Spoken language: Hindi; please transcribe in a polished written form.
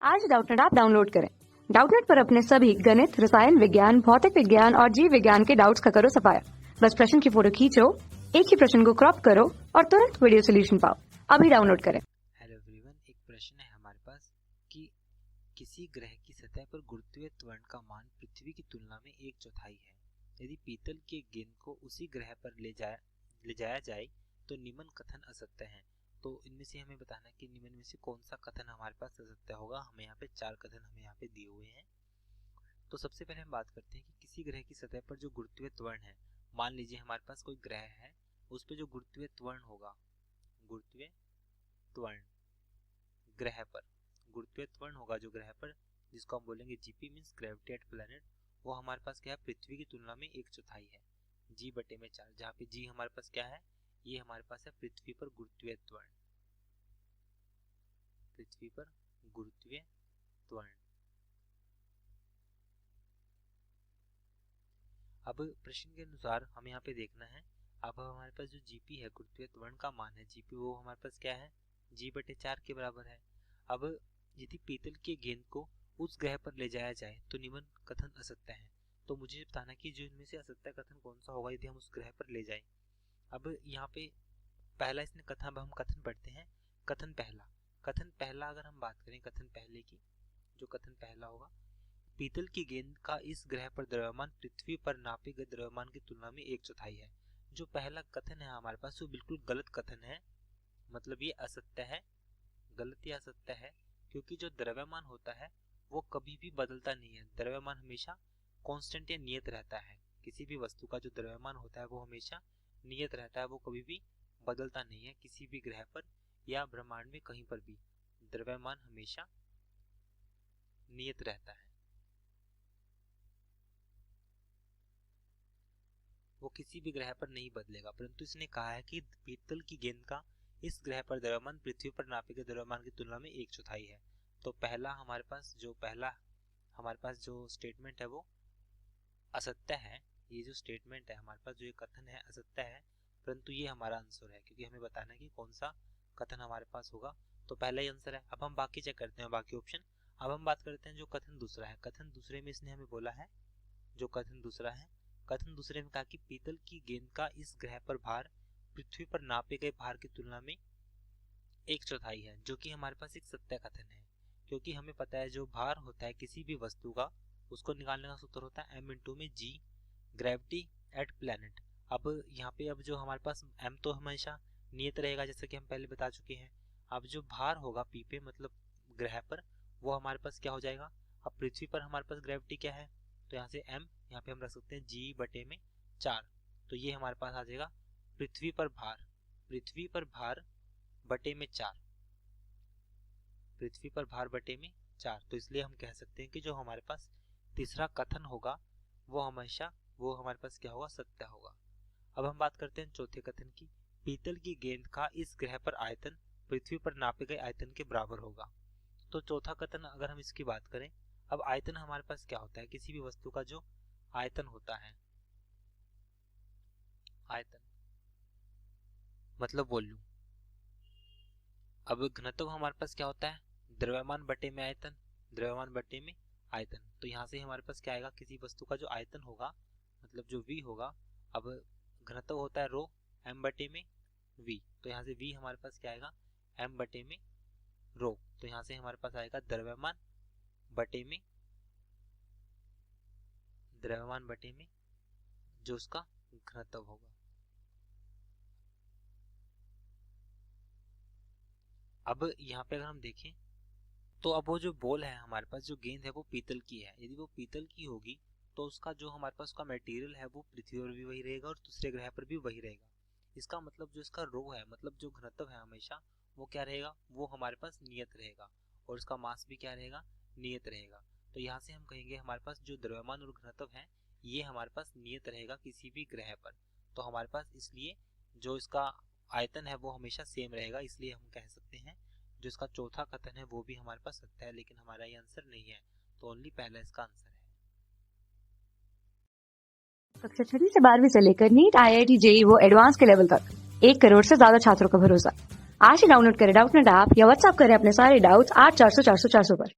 आज डाउटनेट ऐप डाउनलोड करें। डाउटनेट पर अपने सभी गणित, रसायन विज्ञान, भौतिक विज्ञान और जीव विज्ञान के डाउट्स का करो सफाया। बस प्रश्न की फोटो खींचो, एक ही प्रश्न को क्रॉप करो और तुरंत वीडियो सोल्यूशन पाओ। अभी डाउनलोड करें। हेलो एवरीवन, एक प्रश्न है हमारे पास कि किसी ग्रह की सतह पर गुरुत्वीय त्वरण का मान पृथ्वी की तुलना में 1/4 है। यदि पीतल के गेंद को उसी ग्रह पर ले जाया जाए तो निम्न कथन असत्य है। तो इनमें से हमें बताना है कि निम्न में से कौन सा कथन हमारे पास असत्य होगा। हमें यहाँ पे 4 कथन हमें यहाँ पे दिए हुए हैं। तो सबसे पहले हम बात करते हैं कि किसी ग्रह की सतह पर जो गुरुत्वीय त्वरण है, मान लीजिए हमारे पास कोई ग्रह है, उस पर जो गुरुत्वीय त्वरण होगा, गुरुत्वीय त्वरण ग्रह पर गुरुत्वीय त्वरण होगा जो ग्रह पर, जिसको हम बोलेंगे GP means gravity eight planet, वो हमारे पास क्या है, पृथ्वी की तुलना में 1/4 है, G/4। जहाँ पे G हमारे पास क्या है, ये हमारे पास है पृथ्वी पर गुरुत्वीय त्वरण, पृथ्वी पर गुरुत्वीय त्वरण। अब प्रश्न के अनुसार हमें यहाँ पे देखना है, अब हमारे पास जो जीपी है, गुरुत्वीय त्वरण का मान है जीपी, वो हमारे पास क्या है, G/4 के बराबर है। अब यदि पीतल के गेंद को उस ग्रह पर ले जाया जाए तो निम्न कथन असत्य है। तो मुझे बताना कि जो इनमें से असत्य कथन कौन सा होगा यदि हम उस ग्रह पर ले जाएं। अब यहाँ पे पहला इसने कथन, अब हम कथन पढ़ते हैं। कथन पहला अगर हम बात करें कथन पहले की, जो कथन पहला होगा, पीतल की गेंद का इस ग्रह पर द्रव्यमान पृथ्वी पर नापे गए द्रव्यमान की तुलना में 1/4 है। जो पहला कथन है हमारे पास वो बिल्कुल गलत कथन है, मतलब ये असत्य है, गलत या असत्य है, क्योंकि जो द्रव्यमान होता है वो कभी भी बदलता नहीं है। द्रव्यमान हमेशा कांस्टेंट या नियत रहता है। किसी भी वस्तु का जो द्रव्यमान होता है वो हमेशा नियत रहता है, वो कभी भी बदलता नहीं है। किसी भी ग्रह पर या ब्रह्मांड में कहीं पर भी द्रव्यमान हमेशा नियत रहता है, वो किसी भी ग्रह पर नहीं बदलेगा। परंतु इसने कहा है कि पीतल की गेंद का इस ग्रह पर द्रव्यमान पृथ्वी पर नापे गए द्रव्यमान की तुलना में 1/4 है। तो पहला हमारे पास जो स्टेटमेंट है वो असत्य है। ये जो स्टेटमेंट है हमारे पास, जो ये कथन है असत्य है, परंतु ये हमारा आंसर है, क्योंकि हमें बताना है कि कौन सा कथन हमारे पास होगा। तो पहला ही आंसर है। अब हम बाकी चेक करते हैं, बाकी ऑप्शन। अब हम बात करते हैं जो कथन दूसरा है। कथन दूसरे में इसने हमें बोला है, जो कथन दूसरा है, कथन दूसरे में कहा कि पीतल की गेंद का इस ग्रह पर भार पृथ्वी पर नापे गए भार की तुलना में 1/4 है, जो कि हमारे पास एक सत्य कथन है। क्योंकि हमें पता है जो भार होता है किसी भी वस्तु का, उसको निकालने का सूत्र होता है m/g ग्रेविटी एट प्लैनेट। अब यहाँ पे अब जो हमारे पास m तो हमेशा नियत रहेगा, जैसे कि हम पहले बता चुके हैं। अब जो भार होगा p पे, मतलब ग्रह पर, वो हमारे पास क्या हो जाएगा। अब पृथ्वी पर हमारे पास ग्रेविटी क्या है, तो यहाँ से m, यहाँ पे हम रख सकते हैं G/4। तो ये हमारे पास आ जाएगा पृथ्वी पर भार बटे में 4, पृथ्वी पर भार बटे में 4। तो इसलिए हम कह सकते हैं कि जो हमारे पास तीसरा कथन होगा वो हमारे पास क्या होगा, सत्य होगा। अब हम बात करते हैं चौथे कथन की। पीतल की गेंद का इस ग्रह पर आयतन पृथ्वी पर नापे गए आयतन के बराबर होगा। तो चौथा कथन अगर हम इसकी बात करें, अब आयतन हमारे पास क्या होता है, किसी भी वस्तु का जो आयतन होता है, आयतन मतलब वॉल्यूम। अब घनत्व हमारे पास क्या होता है, द्रव्यमान बटे में आयतन, द्रव्यमान बटे में आयतन। तो यहाँ से हमारे पास क्या आएगा, किसी वस्तु का जो आयतन होगा, मतलब जो v होगा। अब घनत्व होता है रो m/v, तो यहाँ से v हमारे पास क्या आएगा, m/रो। तो यहाँ से हमारे पास आएगा द्रव्यमान बटे में जो उसका घनत्व होगा। अब यहाँ पे अगर हम देखें तो अब वो जो बॉल है हमारे पास, जो गेंद है वो पीतल की है। यदि वो पीतल की होगी तो उसका जो हमारे पास उसका मटेरियल है वो पृथ्वी पर भी वही रहेगा और दूसरे ग्रह पर भी वही रहेगा। इसका मतलब जो इसका रो है, मतलब जो घनत्व है, हमेशा वो क्या रहेगा, वो हमारे पास नियत रहेगा, और उसका मास भी क्या रहेगा, नियत रहेगा। तो यहाँ से हम कहेंगे हमारे पास जो द्रव्यमान और घनत्व है ये हमारे पास नियत रहेगा किसी भी ग्रह पर। तो हमारे पास इसलिए जो इसका आयतन है वो हमेशा सेम रहेगा। इसलिए हम कह सकते हैं जो इसका चौथा कथन है वो भी हमारे पास सत्य है, लेकिन हमारा ये आंसर नहीं है। तो ओनली पहला इसका आंसर है। कक्षा 6 से 12वीं से लेकर नीट, IIT, JEE वो एडवांस के लेवल तक 1 करोड़ से ज्यादा छात्रों का भरोसा। आज ही डाउनलोड करें डाउटनेट ऐप या व्हाट्सएप करें अपने सारे डाउट्स 8400 400 400 पर।